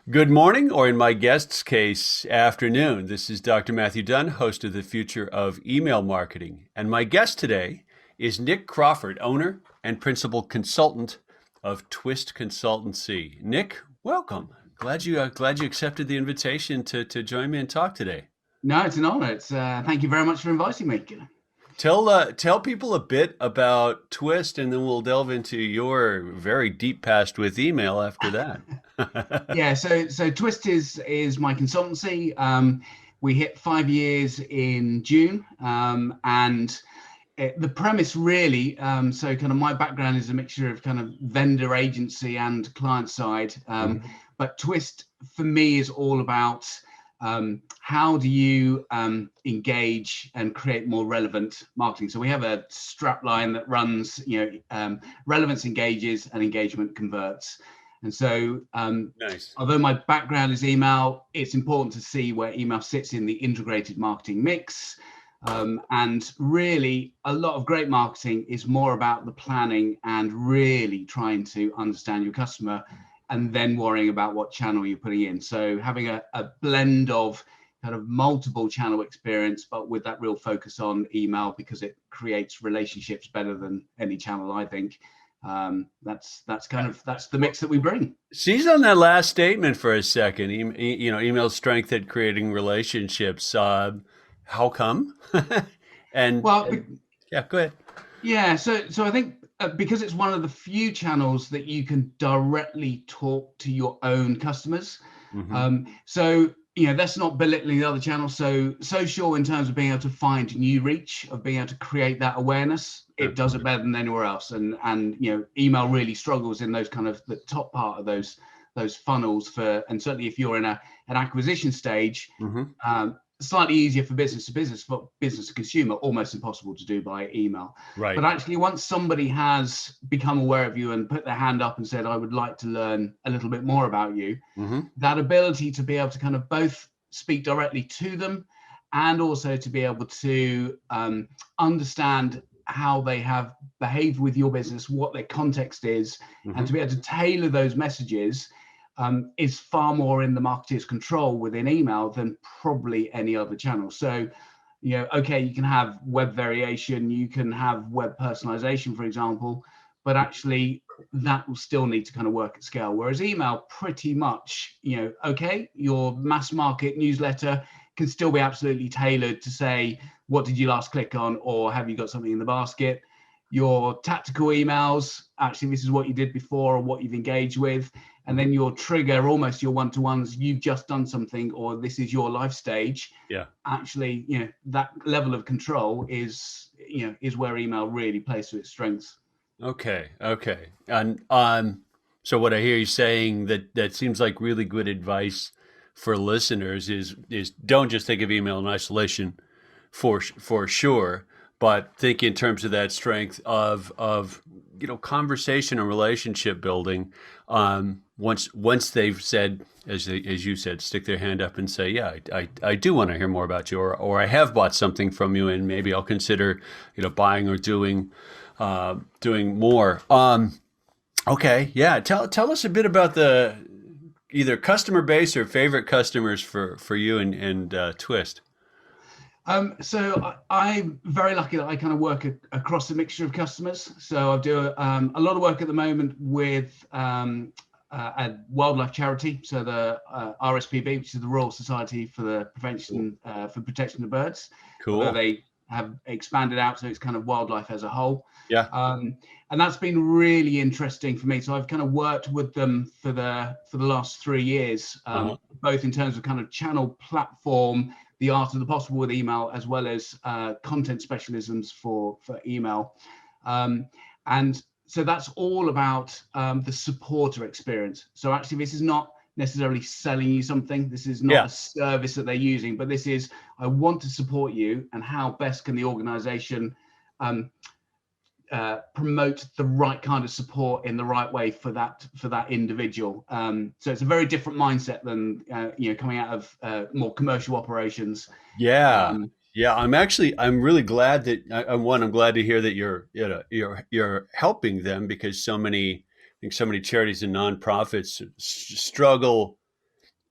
Good morning, or in my guest's case, afternoon. This is Dr. Matthew Dunn, host of The Future of Email Marketing. And my guest today is Nick Crawford, owner and principal consultant of Twist Consultancy. Nick, welcome. Glad you accepted the invitation to join me and talk today. No, it's an honor. Thank you very much for inviting me. Tell people a bit about Twist, and then we'll delve into your very deep past with email after that. Yeah, so Twist is my consultancy. We hit 5 years in June, and the premise really. So kind of my background is a mixture of kind of vendor agency and client side. But Twist for me is all about how do you engage and create more relevant marketing. So we have a strap line that runs, relevance engages and engagement converts. And so Nice. although my background is email, it's important to see where email sits in the integrated marketing mix. And really, a lot of great marketing is more about the planning and really trying to understand your customer and then worrying about what channel you're putting in. So having a blend of kind of multiple channel experience, but with that real focus on email because it creates relationships better than any channel, I think. That's the mix that we bring. Seize on that last statement for a second. Email strength at creating relationships. How come? and, Well, and yeah, go ahead. yeah. So I think because it's one of the few channels that you can directly talk to your own customers. So that's not belittling the other channels. So social in terms of being able to find new reach, of being able to create that awareness, it does it better than anywhere else. And email really struggles in those kind of the top part of those funnels and certainly if you're in an acquisition stage, slightly easier for business to business, but business to consumer, almost impossible to do by email. Right. But actually, once somebody has become aware of you and put their hand up and said, I would like to learn a little bit more about you, that ability to be able to kind of both speak directly to them and also to be able to understand how they have behaved with your business, what their context is, and to be able to tailor those messages is far more in the marketer's control within email than probably any other channel. So, okay, you can have web variation, you can have web personalization, for example, but actually that will still need to kind of work at scale. Whereas email pretty much, okay, your mass market newsletter can still be absolutely tailored to say, what did you last click on? Or have you got something in the basket? Your tactical emails, actually, this is what you did before or what you've engaged with. And then your trigger, almost your one-to-ones, you've just done something, or this is your life stage. Yeah. Actually, that level of control is where email really plays to its strengths. Okay. And so what I hear you saying that seems like really good advice for listeners is don't just think of email in isolation for sure, but think in terms of that strength of conversation and relationship building. Once they've said, as you said, stick their hand up and say, yeah, I do want to hear more about you, or I have bought something from you, and maybe I'll consider buying or doing more. Okay, yeah. Tell us a bit about the either customer base or favorite customers for you and Twist. So I'm very lucky that I kind of work across a mixture of customers. So I do a lot of work at the moment with a wildlife charity, so the RSPB, which is the Royal Society for the Prevention for Protection of Birds. Cool. Although they have expanded out, so it's kind of wildlife as a whole. Yeah. And that's been really interesting for me. So I've kind of worked with them for the last 3 years, both in terms of kind of channel platform, the art of the possible with email, as well as content specialisms for email. And so that's all about the supporter experience. So actually, this is not necessarily selling you something. This is not a service that they're using, but this is, I want to support you, and how best can the organization promote the right kind of support in the right way for that individual. So it's a very different mindset than coming out of more commercial operations. Yeah. I'm really glad that I'm glad to hear that you're helping them, because so many charities and nonprofits struggle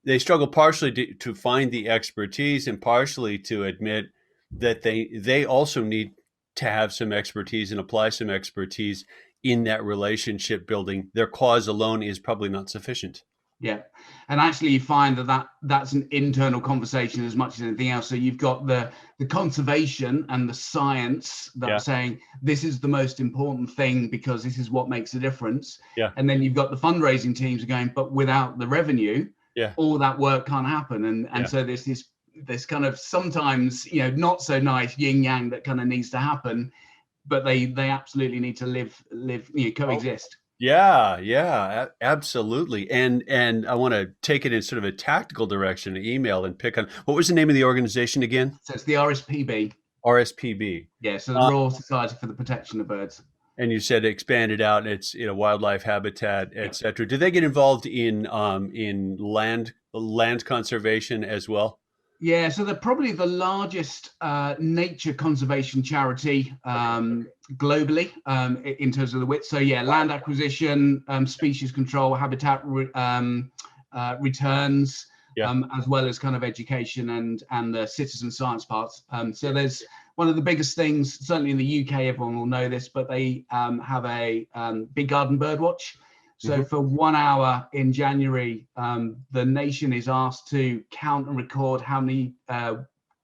they struggle partially to find the expertise and partially to admit that they also need to have some expertise and apply some expertise in that relationship building. Their cause alone is probably not sufficient. Yeah, and actually you find that's an internal conversation as much as anything else. So you've got the conservation and the science that are saying this is the most important thing because this is what makes a difference. Yeah. And then you've got the fundraising teams going, but without the revenue, all that work can't happen. And so there's this kind of sometimes, not so nice yin yang that kind of needs to happen, but they absolutely need to live, coexist. Yeah, absolutely. And I want to take it in sort of a tactical direction, email and pick on, what was the name of the organization again? So it's the RSPB. RSPB. Yeah, so the Royal Society for the Protection of Birds. And you said expanded out, it's wildlife habitat, et cetera. Do they get involved in land conservation as well? Yeah, so they're probably the largest nature conservation charity globally in terms of the width. So yeah, land acquisition, species control, habitat returns, as well as kind of education and the citizen science parts. So there's one of the biggest things, certainly in the UK, everyone will know this, but they have a big garden bird watch. So for 1 hour in January, the nation is asked to count and record how many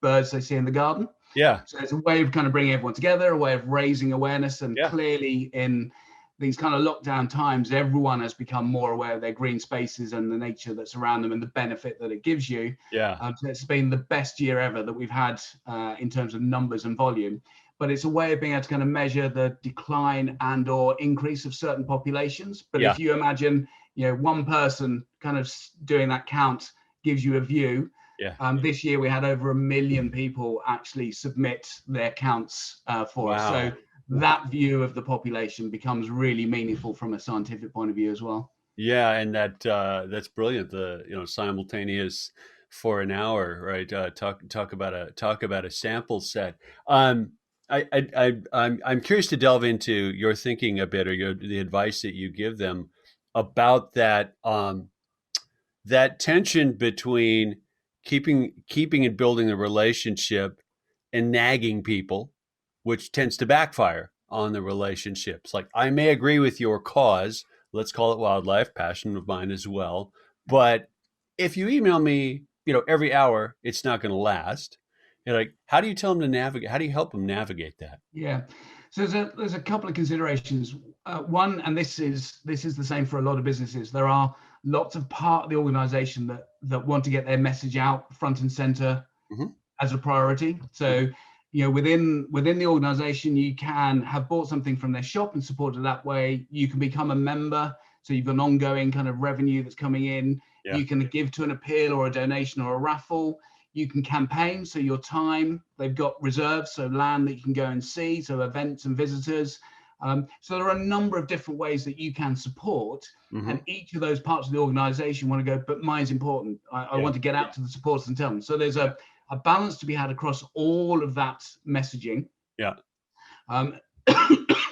birds they see in the garden. Yeah. So it's a way of kind of bringing everyone together, a way of raising awareness. And clearly in these kind of lockdown times, everyone has become more aware of their green spaces and the nature that's around them and the benefit that it gives you. Yeah. So it's been the best year ever that we've had in terms of numbers and volume. But it's a way of being able to kind of measure the decline and or increase of certain populations. But if you imagine, one person kind of doing that count gives you a view. This year we had over 1 million people actually submit their counts for us. So that view of the population becomes really meaningful from a scientific point of view as well. Yeah, and that's brilliant. The simultaneous for an hour, right? Talk about a sample set. I'm curious to delve into your thinking a bit, or the advice that you give them about that that tension between keeping and building the relationship and nagging people, which tends to backfire on the relationships. Like, I may agree with your cause, let's call it wildlife, passion of mine as well, but if you email me, every hour, it's not going to last. Like, how do you tell them to navigate? How do you help them navigate that? Yeah, so there's a couple of considerations. One, and this is the same for a lot of businesses. There are lots of part of the organization that want to get their message out front and center as a priority. So, within the organization, you can have bought something from their shop and supported that way. You can become a member, so you've got an ongoing kind of revenue that's coming in. You can give to an appeal or a donation or a raffle. You can campaign, so your time, they've got reserves, so land that you can go and see, so events and visitors. So there are a number of different ways that you can support, and each of those parts of the organization want to go, but mine's important. I want to get out to the supporters and tell them. So there's a balance to be had across all of that messaging. Yeah.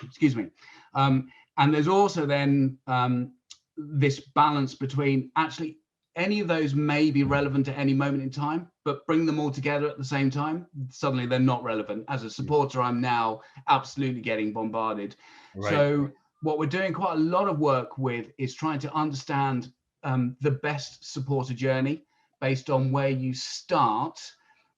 Excuse me. And there's also then this balance between actually any of those may be relevant at any moment in time, but bring them all together at the same time, suddenly they're not relevant. As a supporter, I'm now absolutely getting bombarded. Right. So what we're doing quite a lot of work with is trying to understand the best supporter journey based on where you start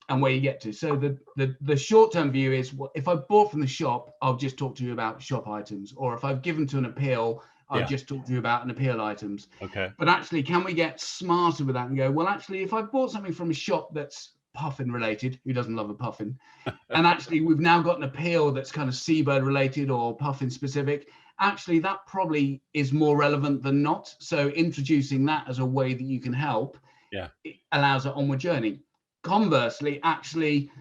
and where you get to. So the short-term view is, well, if I bought from the shop, I'll just talk to you about shop items. Or if I've given to an appeal, I'll just talk to you about an appeal items. Okay. But actually, can we get smarter with that and go, well, actually, if I bought something from a shop that's puffin related, who doesn't love a puffin? And actually, we've now got an appeal that's kind of seabird related or puffin specific. Actually, that probably is more relevant than not. So introducing that as a way that you can help, it allows an onward journey. Conversely, actually,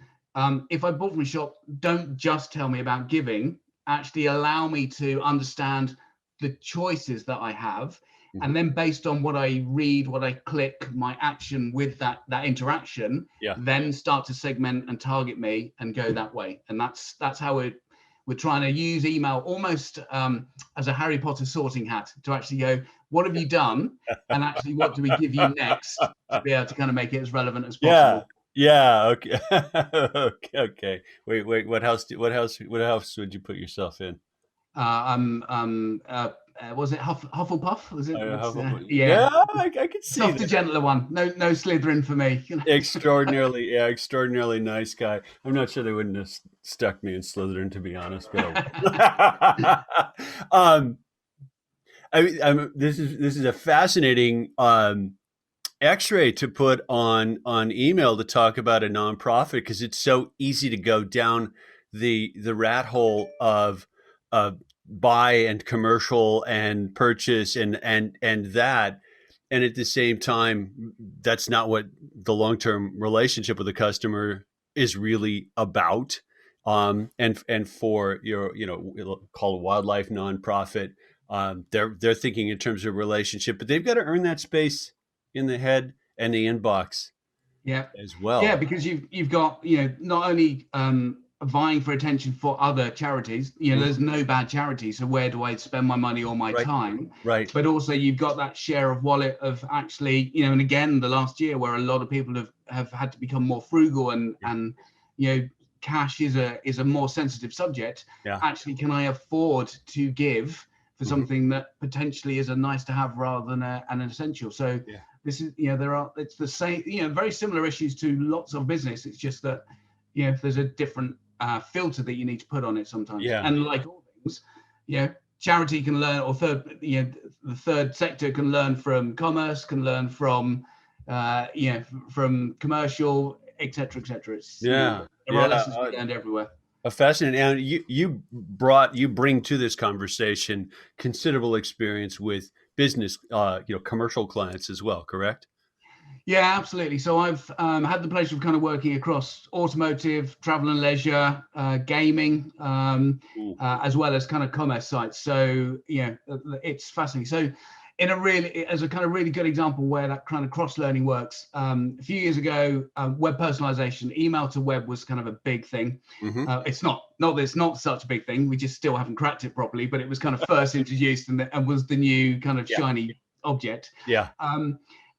if I bought from a shop, don't just tell me about giving, actually allow me to understand the choices that I have, and then based on what I read, what I click, my action with that interaction, then start to segment and target me and go that way. And that's how we're trying to use email almost as a Harry Potter sorting hat to actually go, what have you done, and actually what do we give you next to be able to kind of make it as relevant as Yeah. possible. Yeah. Okay. Okay. Wait. What house would you put yourself in? Was it Hufflepuff? Was it? Yeah, Yeah, I could see softer, that. gentler one. No Slytherin for me. Extraordinarily nice guy. I'm not sure they wouldn't have stuck me in Slytherin, to be honest, but um, this is a fascinating X-ray to put on email to talk about a nonprofit, because it's so easy to go down the rat hole of buy and commercial and purchase and that, and at the same time that's not what the long-term relationship with the customer is really about. And for your, call a wildlife nonprofit, they're thinking in terms of relationship, but they've got to earn that space in the head and the inbox Yeah, as yeah, well. because you've got, not only vying for attention for other charities, there's no bad charity, so where do I spend my money or my Right, time? right. But also you've got that share of wallet of actually, and again the last year where a lot of people have had to become more frugal, and cash is a more sensitive subject. Yeah. Actually, can I afford to give for Hmm. something that potentially is a nice to have rather than an essential? So Yeah. this is, it's the same, very similar issues to lots of business. It's just that, there's a different filter that you need to put on it sometimes. Yeah. And like all things, charity can learn, or the third sector can learn from commerce, can learn from, from commercial, etc., etc. It's, Yeah. there are Yeah. lessons to be learned everywhere. Fascinating. And you bring to this conversation considerable experience with business, commercial clients as well, correct? Yeah, absolutely. So I've had the pleasure of kind of working across automotive, travel and leisure, gaming, Ooh. as well as kind of commerce sites. So it's fascinating. So as a kind of really good example where that kind of cross learning works, a few years ago, web personalization, email to web was kind of a big thing. Hmm. It's not that it's not such a big thing. We just still haven't cracked it properly. But it was kind of first introduced and was the new kind of Yeah. shiny object. Yeah.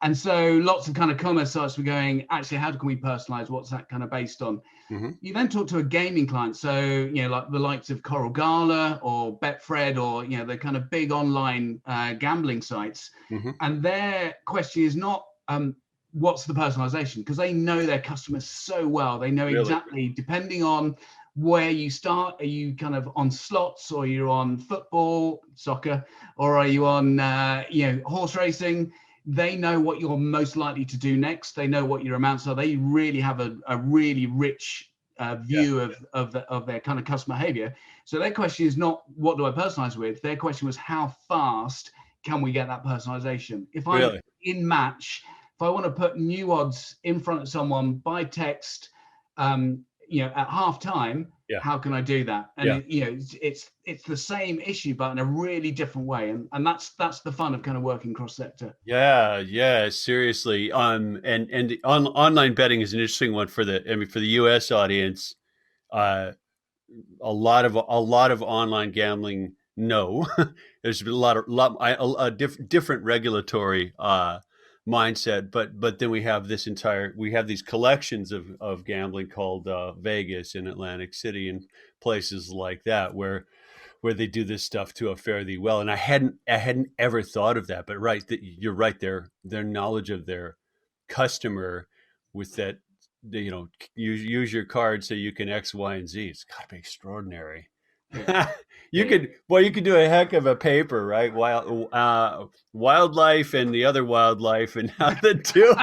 And so lots of kind of commerce sites were going, actually, how can we personalize? What's that kind of based on? Hmm. You then talk to a gaming client. So, like the likes of Coral Gala or Betfred, or, the kind of big online gambling sites. Hmm. And their question is not, what's the personalization? Because they know their customers so well. They know Really? exactly, depending on where you start, are you kind of on slots, or you're on football, soccer, or are you on, horse racing? They know what you're most likely to do next. They know what your amounts are. They really have a really rich Yeah. view of their kind of customer behavior. So their question is not, what do I personalize with? Their question was, how fast can we get that personalization? If I'm Really? in match, if I want to put new odds in front of someone by text, at half time, Yeah. how can I do that? And Yeah. it's the same issue, but in a really different way. And that's the fun of kind of working cross sector. Yeah, yeah, seriously. Online betting is an interesting one for the U.S. audience. Uh, a lot of online gambling. No, there's been different regulatory mindset, but then we have these collections of gambling called Vegas and Atlantic City and places like that where they do this stuff to a fare thee well. And I hadn't ever thought of that, but right, you're right. Their knowledge of their customer with that, use your card so you can X, Y, and Z. It's got to be extraordinary. Yeah. You could do a heck of a paper, right? Wildlife and the other wildlife, and how the two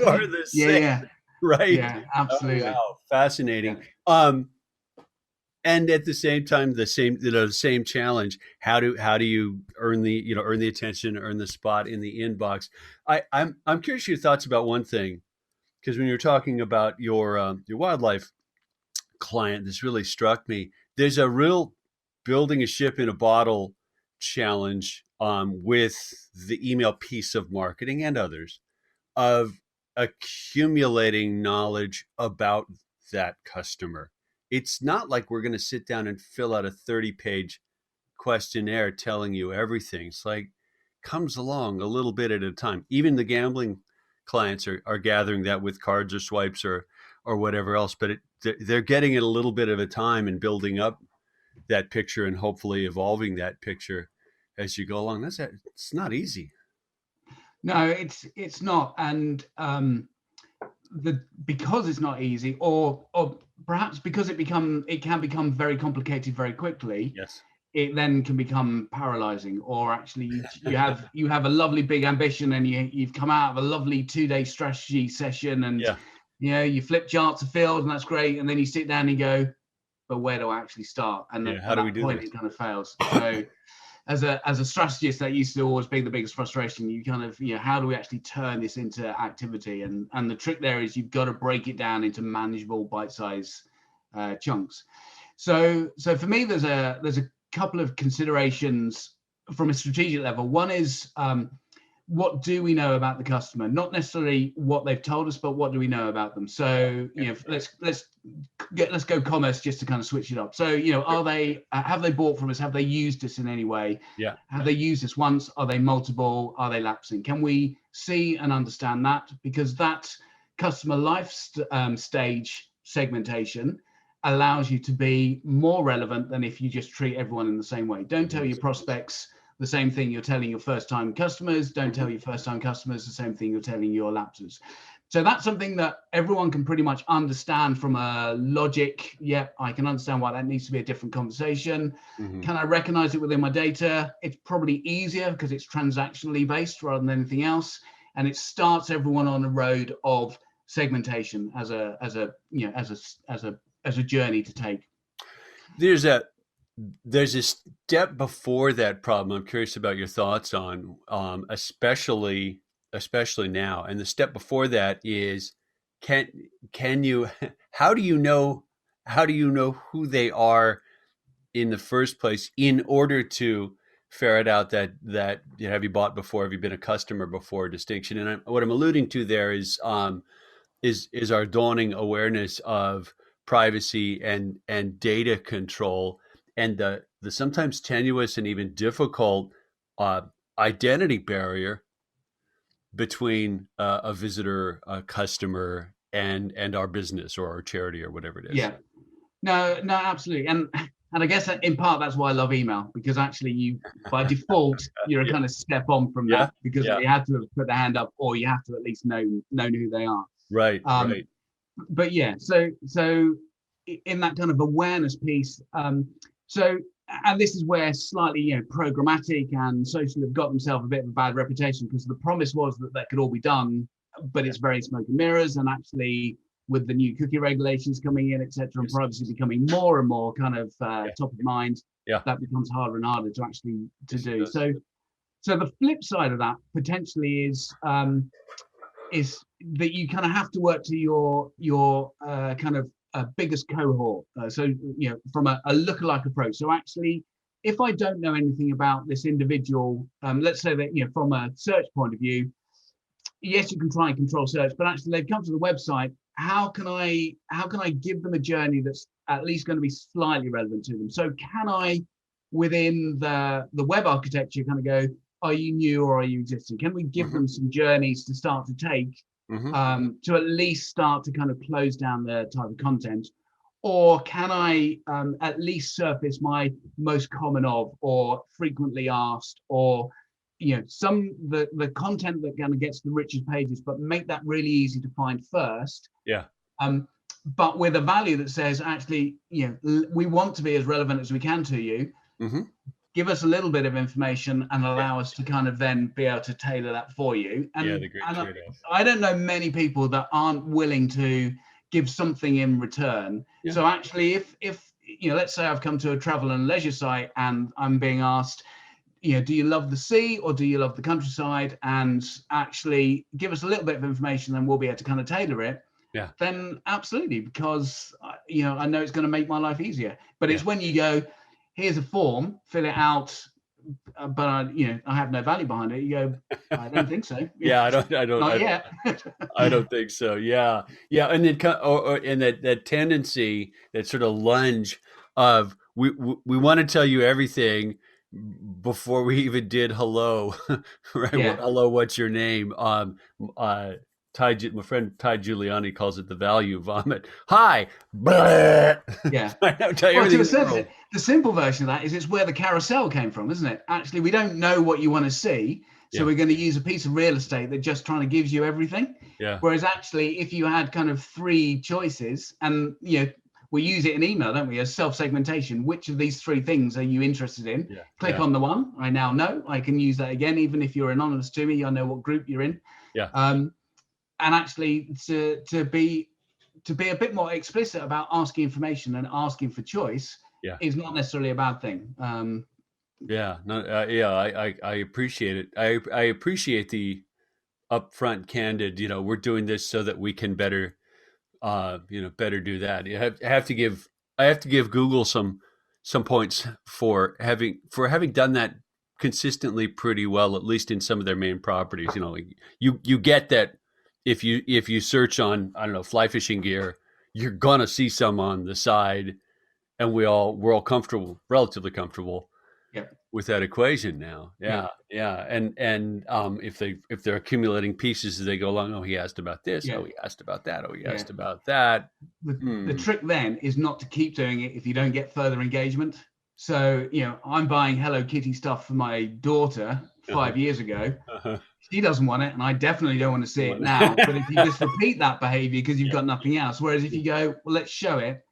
are the Yeah, same, yeah, right? yeah, Oh absolutely. wow, fascinating. Yeah. And at the same time, the same challenge. How do you earn the attention, earn the spot in the inbox? I'm curious your thoughts about one thing, because when you're talking about your wildlife client, this really struck me. There's a real building a ship in a bottle challenge with the email piece of marketing and others, of accumulating knowledge about that customer. It's not like we're going to sit down and fill out a 30-page questionnaire telling you everything. It's like comes along a little bit at a time. Even the gambling clients are gathering that with cards or swipes or whatever else, but they're getting it a little bit at a time and building up that picture and hopefully evolving that picture as you go along. It's not easy. No, it's not, and because it's not easy, or perhaps because it can become very complicated very quickly. Yes. It then can become paralyzing, or actually you have a lovely big ambition and you've come out of a lovely 2-day strategy session and you flip charts of field and that's great, and then you sit down and you go, but where do I actually start? And how do we do point this? It kind of fails. So as a strategist, that used to always be the biggest frustration. You kind of, how do we actually turn this into activity? And the trick there is you've got to break it down into manageable bite-size chunks. So for me, there's a couple of considerations from a strategic level. One is what do we know about the customer? Not necessarily what they've told us, but what do we know about them? So let's go commerce just to kind of switch it up. So are they have they bought from us? Have they used us in any way? Yeah. Have they used us once? Are they multiple? Are they lapsing? Can we see and understand that? Because that customer life stage segmentation allows you to be more relevant than if you just treat everyone in the same way. Don't tell your prospects the same thing you're telling your first-time customers. Don't tell your first-time customers the same thing you're telling your lapsers. So that's something that everyone can pretty much understand from a logic. Yep, I can understand why that needs to be a different conversation. Can I recognize it within my data? It's probably easier because it's transactionally based rather than anything else, and it starts everyone on a road of segmentation as a journey to take. There's a step before that problem I'm curious about your thoughts on, especially now. And the step before that is, can you, how do you know who they are in the first place in order to ferret out that have you bought before, have you been a customer before distinction? And what I'm alluding to there is our dawning awareness of privacy and data control, and the sometimes tenuous and even difficult identity barrier between a visitor, a customer, and our business or our charity or whatever it is. Yeah, no, absolutely, and I guess in part that's why I love email, because actually you by default you're a kind of step on from that, because you had to have put the hand up, or you have to at least know who they are. Right. Right. But so in that kind of awareness piece, and this is where slightly programmatic and social have got themselves a bit of a bad reputation, because the promise was that could all be done, but it's very smoke and mirrors. And actually, with the new cookie regulations coming in, etc., and privacy becoming more and more kind of top of mind, that becomes harder and harder to actually do. So the flip side of that potentially is that you kind of have to work to your kind of biggest cohort. So from a lookalike approach. So actually, if I don't know anything about this individual, let's say that from a search point of view, yes, you can try and control search, but actually they've come to the website. How can I give them a journey that's at least going to be slightly relevant to them? So can I, within the web architecture, kind of go, are you new or are you existing? Can we give them some journeys to start to take to at least start to kind of close down the type of content? Or can I at least surface my most common of, or frequently asked, or the content that kind of gets the richest pages, but make that really easy to find first. But with a value that says, actually, we want to be as relevant as we can to you. Give us a little bit of information and allow us to kind of then be able to tailor that for you. And, the great trade-off. I don't know many people that aren't willing to give something in return. So actually, if let's say I've come to a travel and leisure site and I'm being asked, do you love the sea or do you love the countryside? And actually give us a little bit of information, and we'll be able to kind of tailor it. Then absolutely, because I know it's going to make my life easier. But it's when you go, here's a form, fill it out, but I have no value behind it. You go, I don't think so. I don't. Not yet. I don't think so. Yeah, and then and that tendency, that sort of lunge of we want to tell you everything, before we even did hello, right? Yeah. Hello, what's your name? My friend Ty Giuliani calls it the value vomit. Hi, blah. Yeah. I tell you Well, to everything a in the certain, world. the simple version of that is it's where the carousel came from, isn't it? Actually, we don't know what you want to see, so Yeah, we're going to use a piece of real estate that just trying to gives you everything. yeah, Whereas actually, if you had kind of three choices, and we use it in email, don't we, as self-segmentation. Which of these three things are you interested in? yeah, Click yeah, on the one. I now know I can use that again, even if you're anonymous to me. I know what group you're in. yeah, Um, and actually, to be a bit more explicit about asking information and asking for choice yeah. is not necessarily a bad thing. Yeah, no, yeah, I appreciate it. I appreciate the upfront, candid. We're doing this so that we can better, better do that. I have to give Google some points for having done that consistently pretty well, at least in some of their main properties. You get that if you search on, I don't know, fly fishing gear, you're gonna see some on the side, and we're all comfortable, relatively comfortable Yeah, with that equation now. yeah, Yeah, yeah. And if they're accumulating pieces as they go along, oh, he asked about this, yeah, oh, he asked about that, oh, he yeah. asked about that. The Hmm. trick then is not to keep doing it if you don't get further engagement. So, I'm buying Hello Kitty stuff for my daughter Uh-huh. 5 years ago. Uh-huh. She doesn't want it, and I definitely don't want to see it now. But if you just repeat that behavior because you've Yeah, got nothing else, whereas if yeah, you go, well, let's show it.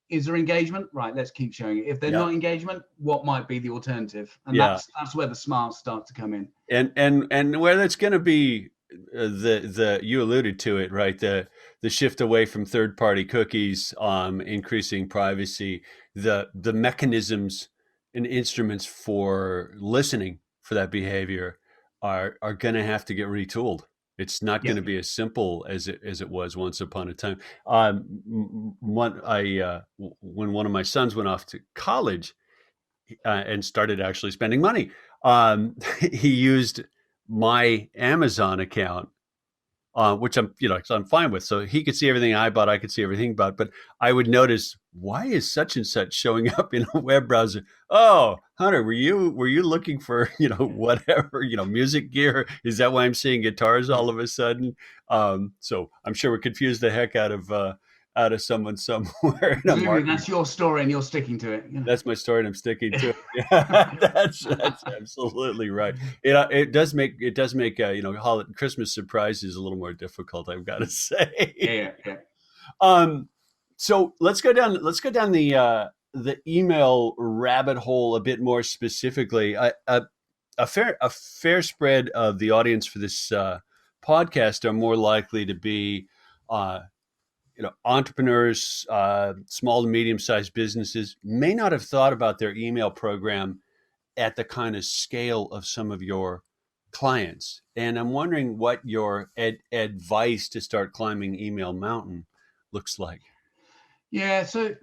Is there engagement? Right, let's keep showing it. If there's yeah, not engagement, what might be the alternative? And yeah. that's where the smarts start to come in. And where that's going to be, the you alluded to it, right? The shift away from third party cookies, increasing privacy, the mechanisms and instruments for listening for that behavior are going to have to get retooled. It's not going Yeah. to be as simple as it was once upon a time. When one of my sons went off to college, and started actually spending money. He used my Amazon account, which I'm fine with. So he could see everything I bought, I could see everything bought, but I would notice, why is such and such showing up in a web browser? Oh, Hunter, were you looking for whatever music gear? Is that why I'm seeing guitars all of a sudden? So I'm sure we confused the heck out of someone somewhere in a Presumably marketing. that's your story and you're sticking to it. That's my story, and I'm sticking to it. Yeah, that's absolutely right. It does make Christmas surprises a little more difficult, I've got to say. Yeah, yeah. Um, so let's go down the email rabbit hole a bit more specifically. A fair spread of the audience for this podcast are more likely to be uh, entrepreneurs, small to medium sized businesses may not have thought about their email program at the kind of scale of some of your clients. And I'm wondering what your advice to start climbing email mountain looks like. Yeah, so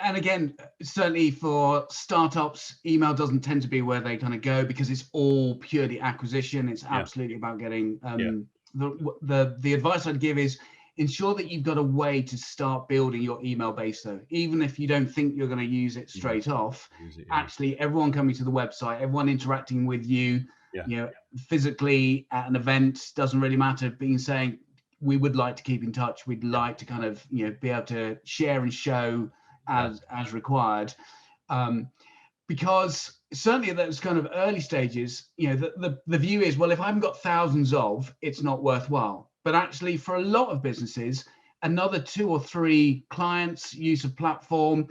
and again, certainly for startups, email doesn't tend to be where they kind of go because it's all purely acquisition. It's Yeah, absolutely about getting yeah, the advice I'd give is ensure that you've got a way to start building your email base though. Even if you don't think you're going to use it mhm, straight off, yeah, actually everyone coming to the website, everyone interacting with you, yeah, physically at an event, doesn't really matter, being saying, we would like to keep in touch. We'd yeah, like to kind of, be able to share and show yeah, as required. Because certainly at those kind of early stages, the view is, well, if I haven't got thousands of, it's not worthwhile. But actually for a lot of businesses, another 2 or 3 clients use of platform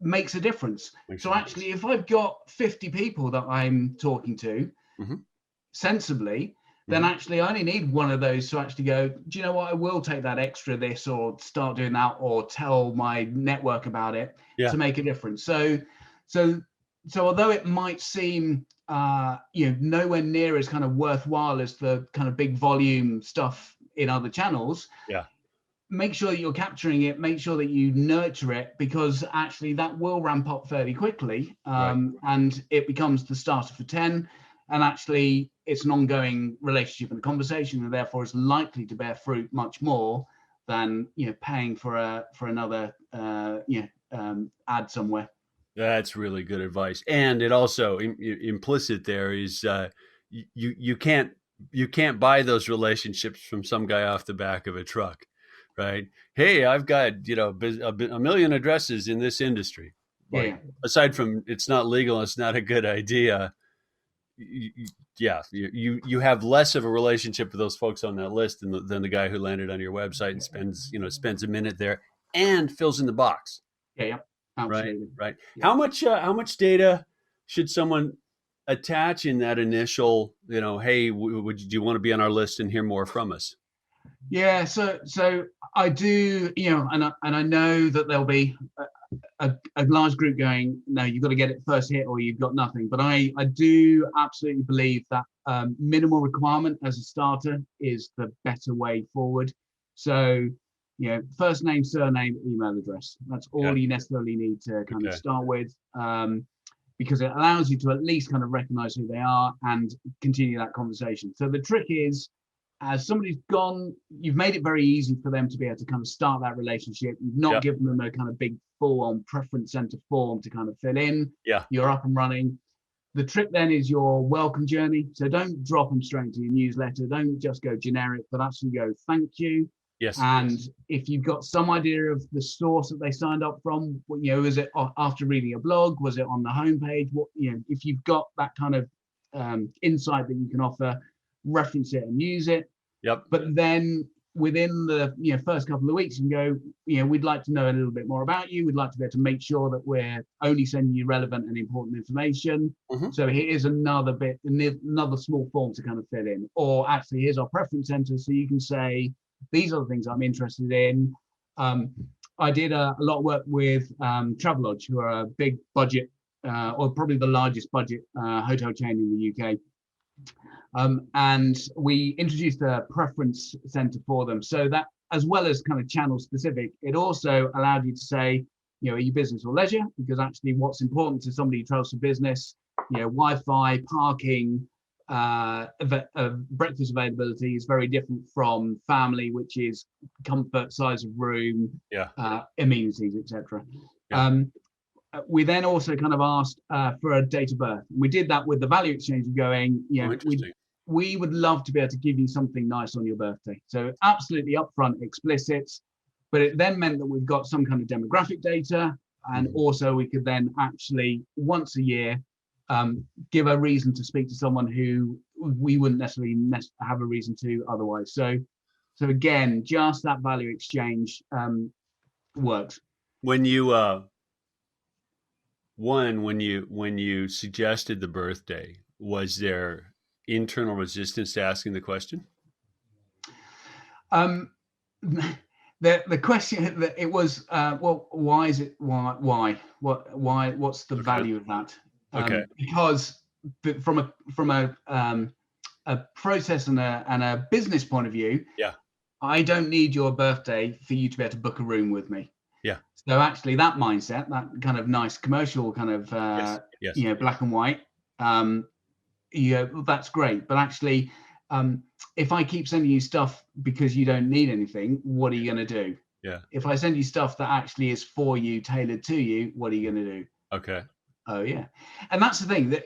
makes a difference. makes a So difference. actually, if I've got 50 people that I'm talking to, Hmm. sensibly, then Hmm. actually I only need one of those to actually go, do you know what, I will take that extra this or start doing that or tell my network about it Yeah, to make a difference. So although it might seem nowhere near as kind of worthwhile as the kind of big volume stuff in other channels, yeah, make sure that you're capturing it, make sure that you nurture it, because actually that will ramp up fairly quickly, right. and it becomes the starter for 10, and actually it's an ongoing relationship and conversation, and therefore it's likely to bear fruit much more than paying for another ad somewhere. That's really good advice. And it also implicit there is you can't buy those relationships from some guy off the back of a truck, right? Hey, I've got a million addresses in this industry. Like Yeah, aside from it's not legal, and it's not a good idea. You have less of a relationship with those folks on that list than the guy who landed on your website and spends a minute there and fills in the box. yeah, yeah, Right, absolutely. right. Yeah. How much data should someone attach in that initial, hey, do you want to be on our list and hear more from us? Yeah, so I do, and I know that there'll be a large group going, no, you've got to get it first hit or you've got nothing. But I do absolutely believe that minimal requirement as a starter is the better way forward. So, first name, surname, email address. That's all Okay. you necessarily need to kind of Okay. start with. Because it allows you to at least kind of recognize who they are and continue that conversation. So the trick is, as somebody's gone, you've made it very easy for them to be able to kind of start that relationship. You've not Yeah. given them a kind of big full-on preference center form to kind of fill in. Yeah. You're up and running. The trick then is your welcome journey. So don't drop them straight into your newsletter. Don't just go generic, but actually go thank you. Yes. And if you've got some idea of the source that they signed up from, is it after reading a blog? Was it on the homepage? If you've got that kind of insight that you can offer, reference it and use it. Yep. But then within the first couple of weeks, you can go, we'd like to know a little bit more about you. We'd like to be able to make sure that we're only sending you relevant and important information. Mm-hmm. So here's another small form to kind of fill in. Or actually, here's our preference center. So you can say, these are the things I'm interested in. I did a lot of work with Travelodge, who are a big budget, or probably the largest budget hotel chain in the UK. And we introduced a preference center for them. So that, as well as kind of channel specific, it also allowed you to say, are you business or leisure? Because actually what's important to somebody who travels for business, Wi-Fi, parking, breakfast availability is very different from family, which is comfort, size of room, amenities, etc. Yeah. We then also kind of asked for a date of birth. We did that with the value exchange of going, we would love to be able to give you something nice on your birthday. So absolutely upfront, explicit, but it then meant that we've got some kind of demographic data, and also we could then actually once a year give a reason to speak to someone who we wouldn't necessarily have a reason to otherwise. So again, just that value exchange works. When you when you suggested the birthday, was there internal resistance to asking the question? The question that it was, well, why is it? Why? What's the value of that? Okay. Because from a process and a business point of view, I don't need your birthday for you to be able to book a room with me. Yeah. So actually, that mindset, that kind of nice commercial kind of black and white, that's great. But actually, if I keep sending you stuff because you don't need anything, what are you going to do? Yeah. If I send you stuff that actually is for you, tailored to you, what are you going to do? Okay. Oh yeah, and that's the thing that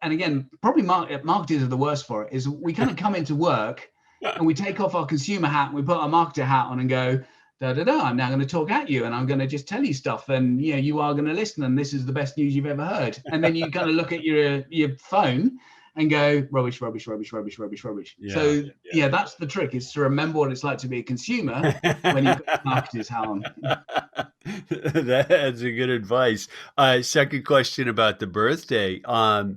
and again, probably marketers are the worst for it. Is we kind of come into work and we take off our consumer hat and we put our marketer hat on and go, I'm now going to talk at you and I'm going to just tell you stuff, and you are going to listen, and this is the best news you've ever heard. And then you kind of look at your phone and go, rubbish. Yeah, so that's the trick, is to remember what it's like to be a consumer when you put the marketer's hat on. That's a good advice. Second question about the birthday. How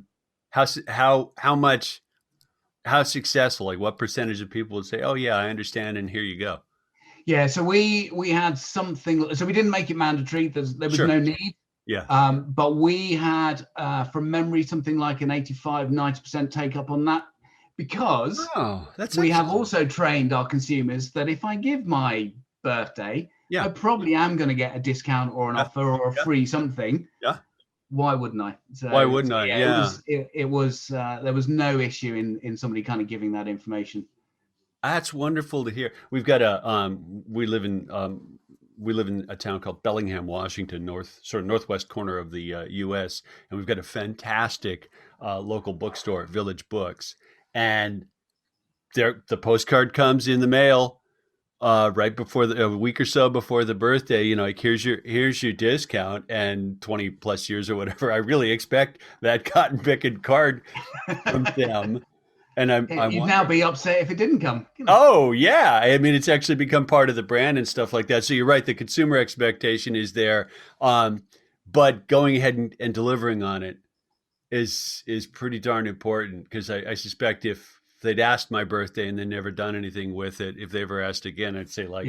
successful? Like, what percentage of people would say, "Oh yeah, I understand," and here you go? Yeah, so we had something. So we didn't make it mandatory. There was no need. Yeah. But we had, from memory, something like an 85-90% take up on that, because we have also trained our consumers that if I give my birthday, I probably am going to get a discount or an offer or a free something. Yeah. Why wouldn't I? So, why wouldn't I? Yeah. It was there was no issue in somebody kind of giving that information. That's wonderful to hear. We've got we live in we live in a town called Bellingham, Washington, sort of northwest corner of the U.S., and we've got a fantastic local bookstore, Village Books, and the postcard comes in the mail right before a week or so before the birthday. Like here's your discount, and 20 plus years or whatever. I really expect that cotton picking card from them. And you'd now be upset if it didn't come. Oh yeah, I mean it's actually become part of the brand and stuff like that. So you're right, the consumer expectation is there, but going ahead and delivering on it is pretty darn important, because I suspect if they'd asked my birthday and then never done anything with it, if they ever asked again, I'd say like,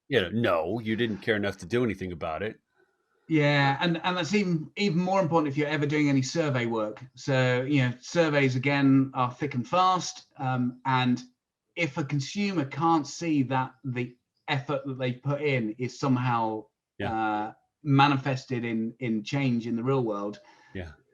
no, you didn't care enough to do anything about it. Yeah, and that's even more important if you're ever doing any survey work. So, surveys again are thick and fast. And if a consumer can't see that the effort that they put in is somehow manifested in change in the real world,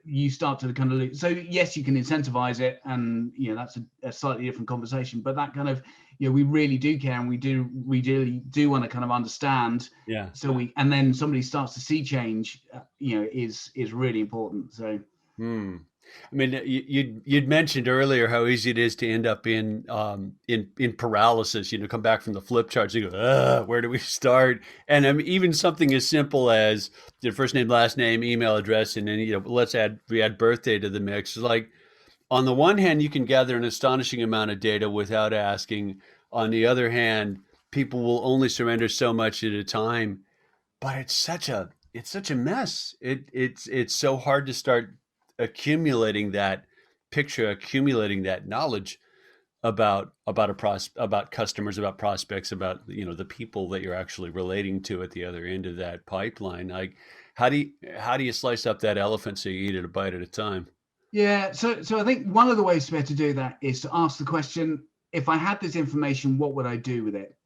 you start to kind of lose. So yes, you can incentivize it, and that's a slightly different conversation. But that kind of we really do care, and we really do want to kind of understand. Yeah. So and then somebody starts to see change, is really important. So. I mean, you'd mentioned earlier how easy it is to end up in paralysis. Come back from the flip charts and go, where do we start? And even something as simple as your first name, last name, email address, and then we add birthday to the mix. Like, on the one hand, you can gather an astonishing amount of data without asking. On the other hand, people will only surrender so much at a time. But it's such a mess. It's so hard to start accumulating that picture, accumulating that knowledge about customers, about prospects, about the people that you're actually relating to at the other end of that pipeline. Like, how do you slice up that elephant so you eat it a bite at a time? Yeah, so I think one of the ways to be able to do that is to ask the question: if I had this information, what would I do with it?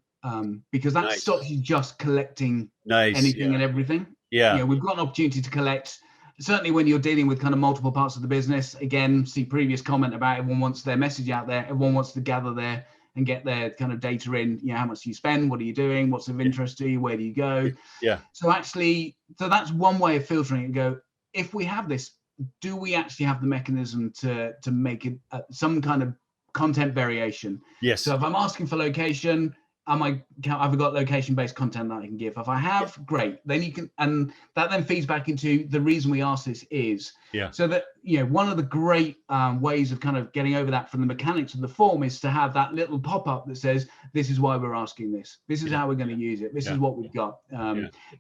Because that stops you just collecting anything and everything. Yeah. We've got an opportunity to collect. Certainly when you're dealing with kind of multiple parts of the business, again, see previous comment about everyone wants their message out there. Everyone wants to gather there and get their kind of data in. How much do you spend? What are you doing? What's of interest to you? Where do you go? Yeah. So that's one way of filtering it and go, if we have this, do we actually have the mechanism to make it some kind of content variation? Yes. So if I'm asking for location, have I got location-based content that I can give? If I have, great. Then you can, and that then feeds back into the reason we ask this is. Yeah. So that one of the great ways of kind of getting over that from the mechanics of the form is to have that little pop-up that says, "This is why we're asking this. This is how we're going to use it. This is what we've got."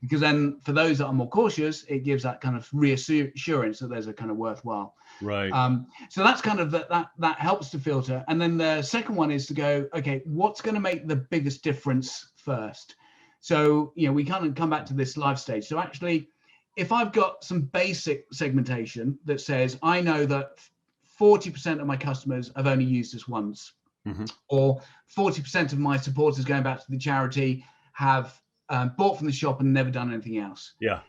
Because then, for those that are more cautious, it gives that kind of reassurance that there's a kind of worthwhile. Right. So that's kind of that helps to filter. And then the second one is to go, okay, what's going to make the biggest difference first? So, we kind of come back to this live stage. So actually, if I've got some basic segmentation that says, I know that 40% of my customers have only used this once, or 40% of my supporters going back to the charity have bought from the shop and never done anything else. Yeah.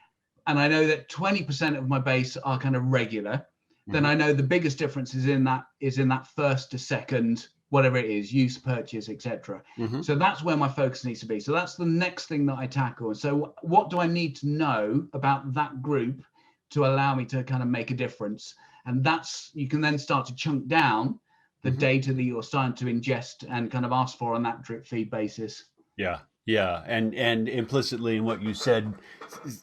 And I know that 20% of my base are kind of regular. Then I know the biggest difference is in that first to second, whatever it is, use, purchase, etc. So that's where my focus needs to be. So that's the next thing that I tackle. So what do I need to know about that group to allow me to kind of make a difference? And you can then start to chunk down the data that you're starting to ingest and kind of ask for on that drip feed basis. Yeah. Yeah, and implicitly in what you said,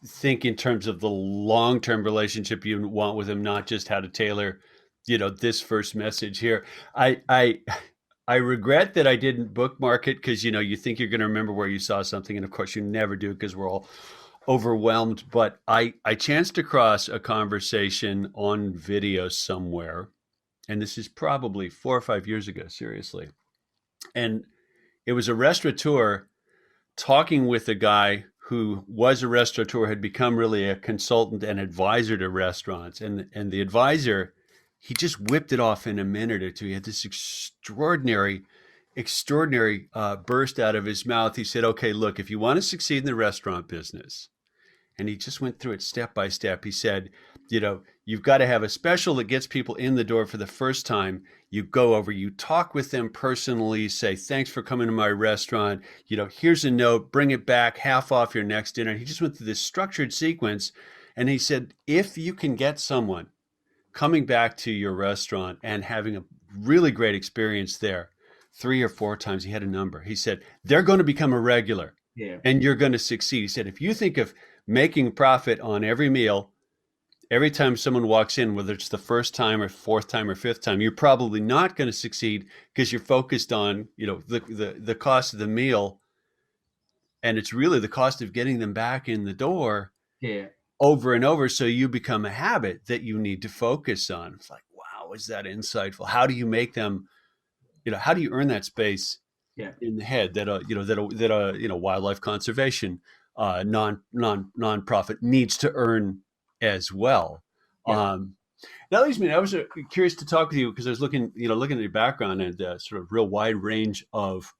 think in terms of the long-term relationship you want with them, not just how to tailor, this first message here. I regret that I didn't bookmark it, because you think you're going to remember where you saw something, and of course you never do, because we're all overwhelmed. But I chanced across a conversation on video somewhere, and this is probably 4 or 5 years ago, seriously, and it was a restaurateur talking with a guy who was a restaurateur, had become really a consultant and advisor to restaurants. And the advisor, he just whipped it off in a minute or two. He had this extraordinary burst out of his mouth. He said, okay, look, if you want to succeed in the restaurant business, And he just went through it step by step. He said, you've got to have a special that gets people in the door for the first time. You go over, you talk with them personally, say, thanks for coming to my restaurant. Here's a note, bring it back, half off your next dinner. And he just went through this structured sequence. And he said, if you can get someone coming back to your restaurant and having a really great experience there 3 or 4 times, he had a number. He said, they're going to become a regular. Yeah. And you're going to succeed. He said, if you think of making profit on every meal, every time someone walks in, whether it's the first time or 4th time or 5th time, you're probably not going to succeed because you're focused on, the cost of the meal. And it's really the cost of getting them back in the door over and over. So you become a habit that you need to focus on. It's like, wow, is that insightful? How do you make them, how do you earn that space in the head that wildlife conservation nonprofit needs to earn as well. That leads me. I was curious to talk with you because I was looking at your background and sort of real wide range of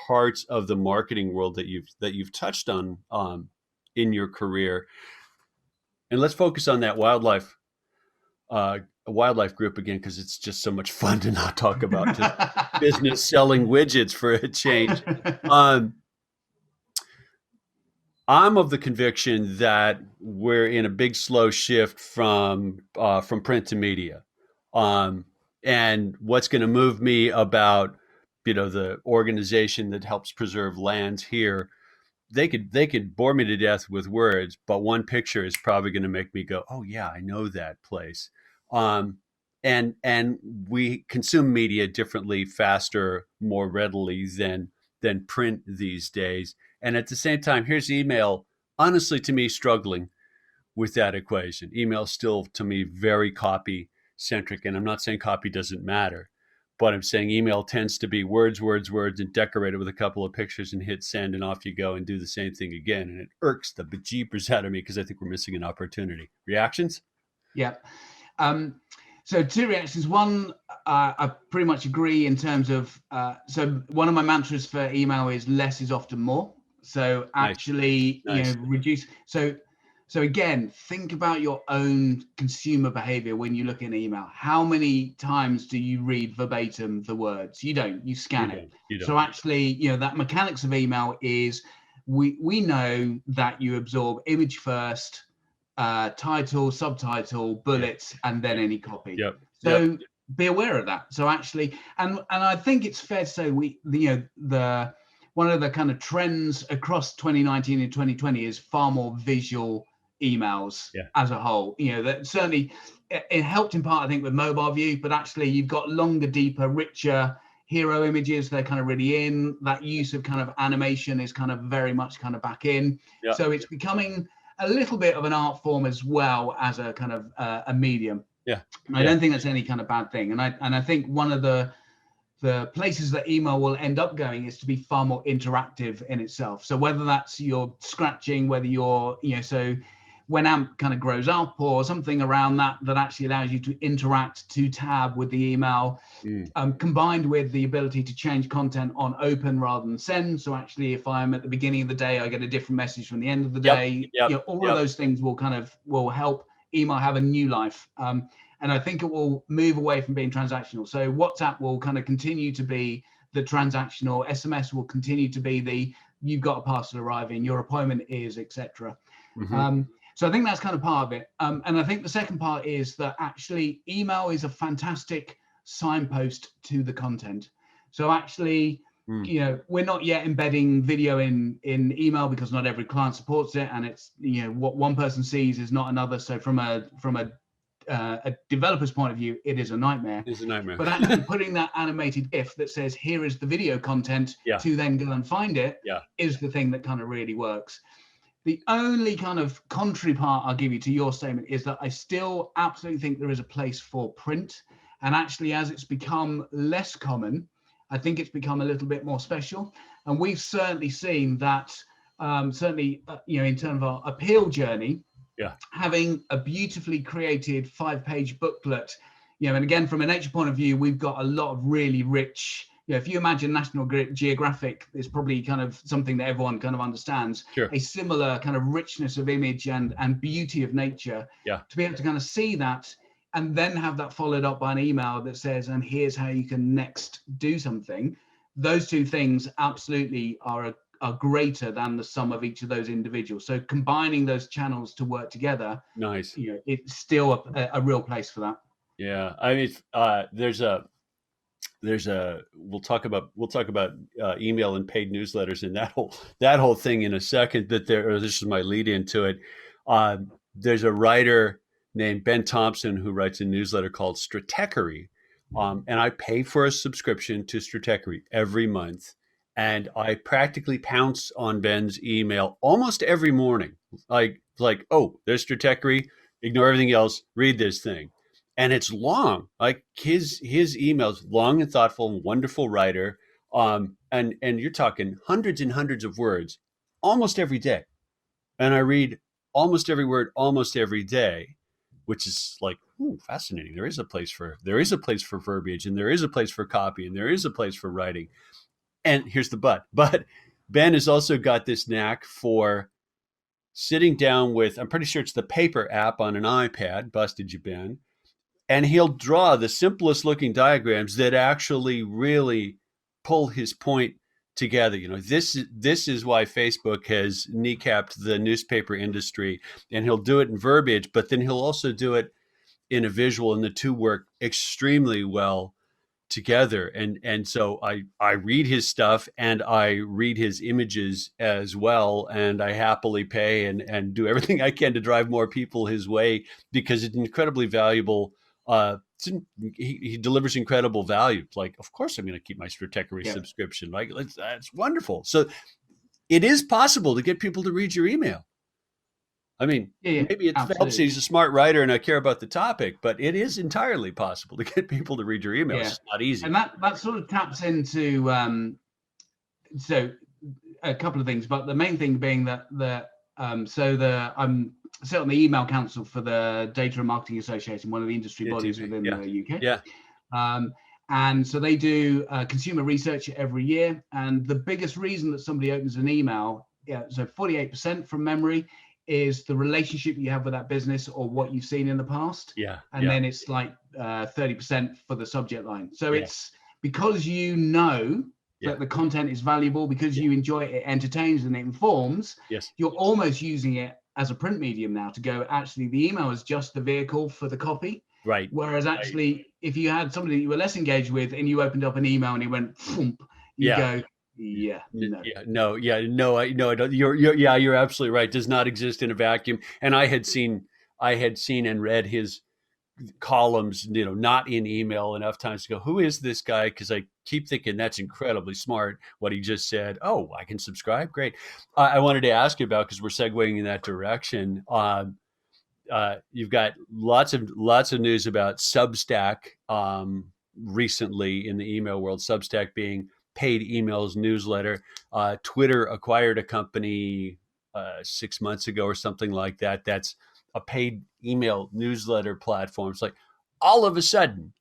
parts of the marketing world that you've touched on in your career. And let's focus on that wildlife group again, because it's just so much fun to not talk about just business selling widgets for a change. I'm of the conviction that we're in a big slow shift from print to media, and what's going to move me about the organization that helps preserve lands here. They could bore me to death with words, but one picture is probably going to make me go, oh yeah, I know that place. And we consume media differently, faster, more readily than print these days. And at the same time, here's email, honestly, to me, struggling with that equation. Email still, to me, very copy centric. And I'm not saying copy doesn't matter, but I'm saying email tends to be words, and decorated with a couple of pictures and hit send and off you go and do the same thing again. And it irks the bejeepers out of me because I think we're missing an opportunity. Reactions? Yeah. So 2 reactions. One, I pretty much agree in terms of, so one of my mantras for email is less is often more. So actually, nice. Reduce. So again, think about your own consumer behavior when you look in email. How many times do you read verbatim the words? You don't. You scan it. You don't. So actually, that mechanics of email is we know that you absorb image first, title, subtitle, bullets, and then any copy. So be aware of that. So actually, and I think it's fair to say one of the kind of trends across 2019 and 2020 is far more visual emails as a whole. That certainly it helped in part, I think, with mobile view, but actually you've got longer, deeper, richer hero images. They're kind of really in. That use of kind of animation is kind of very much kind of back in. So it's becoming a little bit of an art form as well as a kind of a medium. I don't think that's any kind of bad thing. And I think one of the places that email will end up going is to be far more interactive in itself. So whether that's you're scratching, whether you're, so when AMP kind of grows up or something around that actually allows you to interact, to tab with the email, combined with the ability to change content on open rather than send. So actually, if I'm at the beginning of the day, I get a different message from the end of the day. All of those things will help email have a new life. And I think it will move away from being transactional. So WhatsApp will kind of continue to be the transactional. SMS will continue to be the you've got a parcel arriving, your appointment is, etc. So I think that's kind of part of it. And I think the second part is that actually email is a fantastic signpost to the content. So actually, we're not yet embedding video in email because not every client supports it, and it's what one person sees is not another. So from a developer's point of view, it is a nightmare. It's a nightmare. But actually putting that animated GIF that says here is the video content to then go and find it is the thing that kind of really works. The only kind of contrary part I'll give you to your statement is that I still absolutely think there is a place for print. And actually, as it's become less common, I think it's become a little bit more special. And we've certainly seen that, in terms of our appeal journey, having a beautifully created 5-page booklet, and again, from a nature point of view, we've got a lot of really rich if you imagine National Geographic, it's probably kind of something that everyone kind of understands. Sure. A similar kind of richness of image and beauty of nature. Yeah. To be able to kind of see that and then have that followed up by an email that says, and here's how you can next do something. Those two things absolutely are greater than the sum of each of those individuals. So combining those channels to work together, Nice. It's still a real place for that. Yeah. I mean, we'll talk about email and paid newsletters and that whole thing in a second. This is my lead into it. There's a writer named Ben Thompson who writes a newsletter called Stratechery, and I pay for a subscription to Stratechery every month, and I practically pounce on Ben's email almost every morning. Like, oh, there's Stratechery. Ignore everything else. Read this thing. And it's long. Like his emails, long and thoughtful and wonderful writer. And you're talking hundreds and hundreds of words almost every day. And I read almost every word almost every day, which is like, fascinating. There is a place for verbiage, and there is a place for copy, and there is a place for writing. And here's the but. But Ben has also got this knack for sitting down with, I'm pretty sure it's the paper app on an iPad, busted you, Ben. And he'll draw the simplest looking diagrams that actually really pull his point together. This is why Facebook has kneecapped the newspaper industry, and he'll do it in verbiage, but then he'll also do it in a visual, and the two work extremely well together. And so I read his stuff and I read his images as well, and I happily pay and do everything I can to drive more people his way, because it's incredibly valuable. He delivers incredible value. Like, of course I'm going to keep my Stratechery subscription. Like, that's wonderful. So it is possible to get people to read your email. I mean, maybe it helps he's a smart writer and I care about the topic, but it is entirely possible to get people to read your email. It's not easy. And that sort of taps into so a couple of things, but the main thing being that I'm sit on the email council for the Data and Marketing Association, one of the industry bodies within the UK. Yeah. And so they do consumer research every year. And the biggest reason that somebody opens an email, so 48% from memory, is the relationship you have with that business or what you've seen in the past. And then it's like 30% for the subject line. So it's because that the content is valuable, because you enjoy it, it entertains and it informs. You're almost using it as a print medium now to go, actually, the email is just the vehicle for the copy. Right. Whereas actually, if you had somebody that you were less engaged with and you opened up an email and it went, thump, you go, no, I don't. You're absolutely right. Does not exist in a vacuum. And I had seen and read his columns, not in email enough times to go, who is this guy? Because I keep thinking that's incredibly smart what he just said. Oh, I can subscribe. Great. I wanted to ask you about, because we're segueing in that direction. You've got lots of news about Substack recently in the email world. Substack being paid emails newsletter. Twitter acquired a company 6 months ago or something like that. That's a paid email newsletter platform. It's like all of a sudden,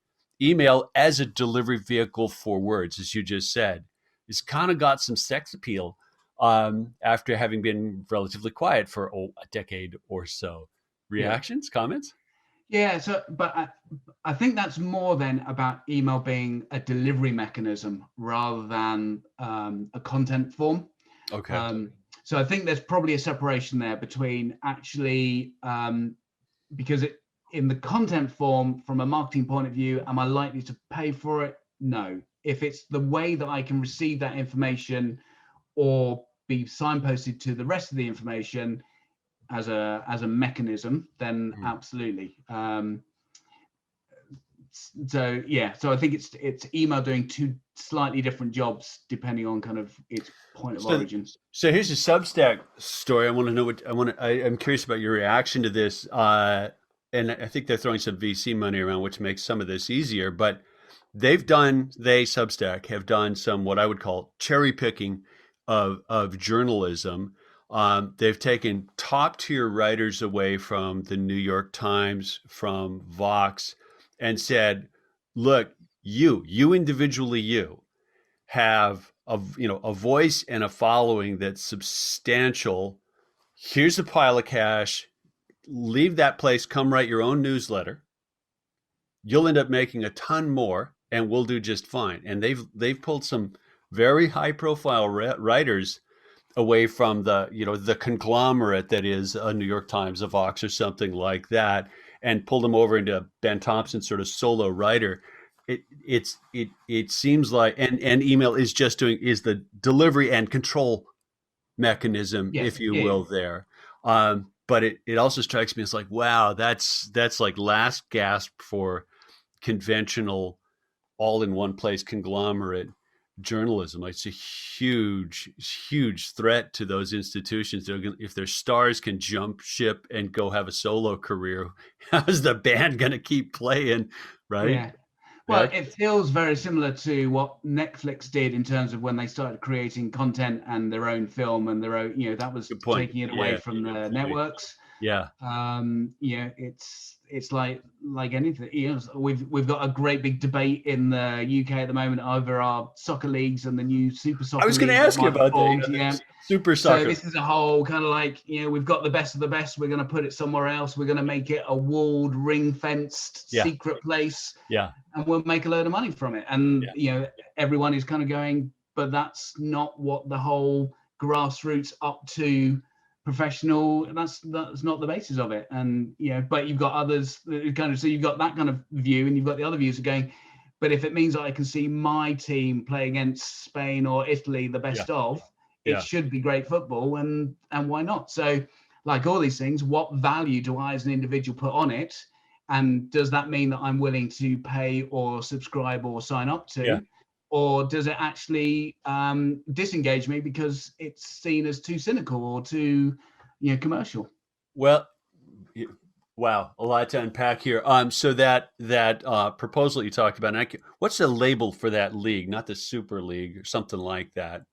email as a delivery vehicle for words, as you just said, has kind of got some sex appeal after having been relatively quiet for a decade or so. Reactions, comments? Yeah, but I think that's more than about email being a delivery mechanism rather than a content form. Okay. So I think there's probably a separation there between actually, because in the content form, from a marketing point of view, am I likely to pay for it? No. If it's the way that I can receive that information or be signposted to the rest of the information as a mechanism, then absolutely. So I think it's email doing two slightly different jobs depending on kind of its point of origin. So here's a Substack story. I want to know I'm curious about your reaction to this. And I think they're throwing some VC money around, which makes some of this easier. But Substack have done some what I would call cherry picking of journalism. They've taken top tier writers away from the New York Times, from Vox, and said, look, you individually, have a voice and a following that's substantial. Here's a pile of cash. Leave that place. Come write your own newsletter. You'll end up making a ton more, and we'll do just fine. And they've pulled some very high profile writers away from the conglomerate that is a New York Times, a Vox, or something like that, and pulled them over into Ben Thompson's sort of solo writer. It seems like, and email is the delivery and control mechanism, if you will, there. But it also strikes me as like, wow, that's like last gasp for conventional, all in one place conglomerate journalism. It's a huge threat to those institutions. If their stars can jump ship and go have a solo career, how's the band going to keep playing, right? Yeah. Well, it feels very similar to what Netflix did in terms of when they started creating content and their own film and their own, that was taking it away from the networks. Yeah. It's like anything. We've got a great big debate in the UK at the moment over our soccer leagues and the new Super Soccer. I was going to ask you about that. Super Soccer. So this is a whole kind of like, we've got the best of the best. We're going to put it somewhere else. We're going to make it a walled, ring-fenced secret place. Yeah. And we'll make a load of money from it. And everyone is kind of going, but that's not what the whole grassroots up to professional, that's not the basis of it. And but you've got others kind of, so you've got that kind of view, and you've got the other views of going, but if it means that I can see my team play against Spain or Italy, the best of, it should be great football, and why not? So like all these things, what value do I as an individual put on it, and does that mean that I'm willing to pay or subscribe or sign up to, or does it actually disengage me because it's seen as too cynical or too, commercial? Well, wow, a lot to unpack here. So that proposal you talked about, what's the label for that league? Not the Super League or something like that.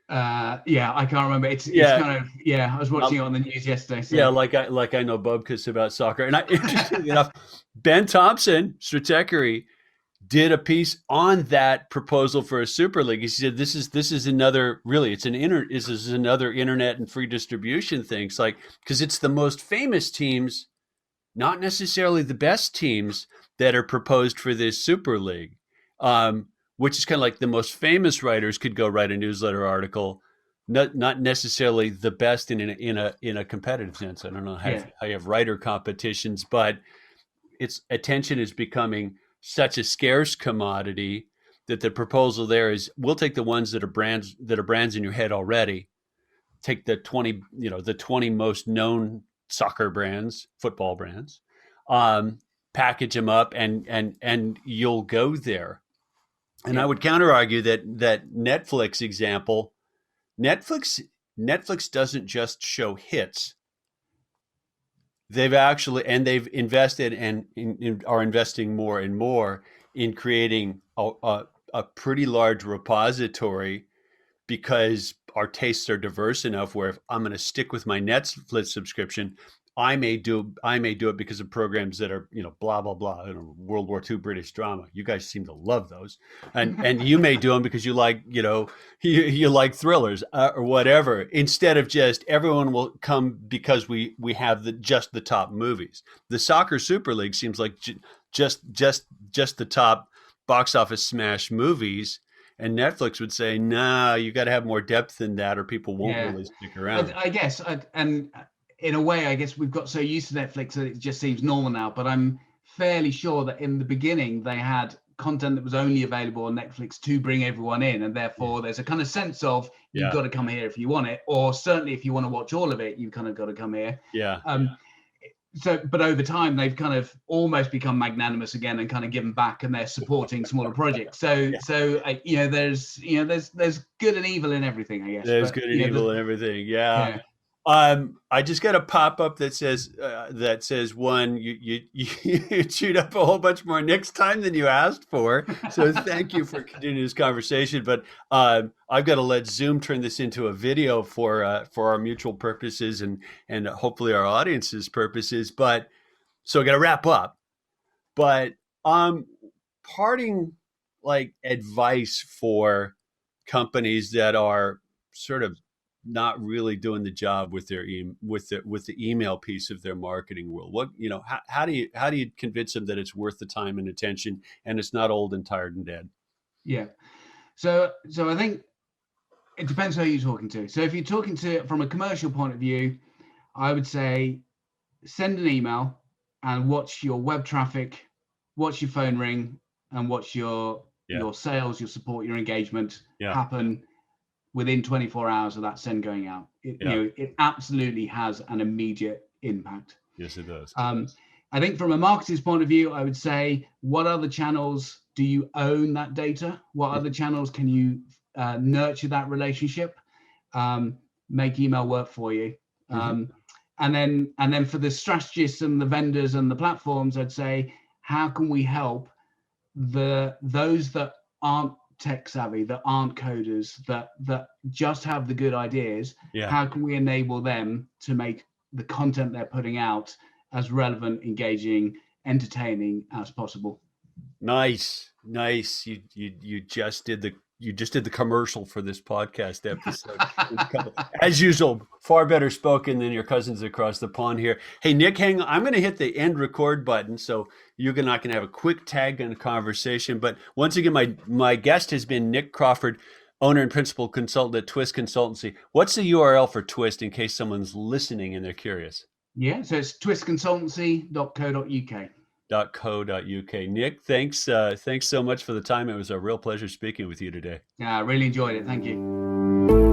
I can't remember. It's kind of I was watching it on the news yesterday. So. Yeah, like I know bubkus about soccer, and interestingly enough, Ben Thompson, Stratechery, did a piece on that proposal for a super league. He said, this is another, really, this is another internet and free distribution thing. It's like, because it's the most famous teams, not necessarily the best teams, that are proposed for this super league, which is kind of like the most famous writers could go write a newsletter article, not necessarily the best in a competitive sense. I don't know how you have writer competitions, but its attention is becoming such a scarce commodity that the proposal there is, we'll take the ones that are brands in your head already, take the 20 most known soccer brands, football brands, package them up, and you'll go there. And I would counter argue that Netflix example, Netflix doesn't just show hits. They've invested and are investing more and more in creating a pretty large repository, because our tastes are diverse enough where if I'm going to stick with my Netflix subscription, I may do it because of programs that are, blah, blah, blah, World War II British drama. You guys seem to love those. And you may do them because you like, you like thrillers or whatever, instead of just everyone will come because we have just the top movies. The Soccer Super League seems like just the top box office smash movies. And Netflix would say, no, you got to have more depth than that, or people won't really stick around. I guess, and in a way, I guess we've got so used to Netflix that it just seems normal now. But I'm fairly sure that in the beginning they had content that was only available on Netflix to bring everyone in, and therefore there's a kind of sense of you've got to come here if you want it, or certainly if you want to watch all of it, you've kind of got to come here. So, but over time, they've kind of almost become magnanimous again and kind of given back, and they're supporting smaller projects. So there's good and evil in everying, I guess. There's good and evil in everything. Yeah. I just got a pop up that says one, you chewed up a whole bunch more next time than you asked for. So thank you for continuing this conversation. But I've got to let Zoom turn this into a video for our mutual purposes and hopefully our audience's purposes. But so I got to wrap up. But parting like advice for companies that are sort of not really doing the job with their with the email piece of their marketing world? What, how do you convince them that it's worth the time and attention and it's not old and tired and dead? Yeah. So I think it depends who you're talking to. So if you're talking to from a commercial point of view, I would say send an email and watch your web traffic, watch your phone ring, and watch your sales, your support, your engagement happen within 24 hours of that send going out. It absolutely has an immediate impact. Yes, it does. I think from a marketer's point of view, I would say, what other channels do you own that data? What other channels can you nurture that relationship? Make email work for you. And then for the strategists and the vendors and the platforms, I'd say, how can we help those that aren't tech savvy, that aren't coders, that just have the good ideas? How can we enable them to make the content they're putting out as relevant, engaging, entertaining as possible? Nice. You just did the commercial for this podcast episode. As usual, far better spoken than your cousins across the pond here. Hey, Nick, hang on. I'm going to hit the end record button, so you're not going to have a quick tag in the conversation. But once again, my guest has been Nick Crawford, owner and principal consultant at Twist Consultancy. What's the URL for Twist in case someone's listening and they're curious? Yeah, so it's twistconsultancy.co.uk. .co.uk. Nick, thanks so much for the time. It was a real pleasure speaking with you today. Yeah, I really enjoyed it. Thank you.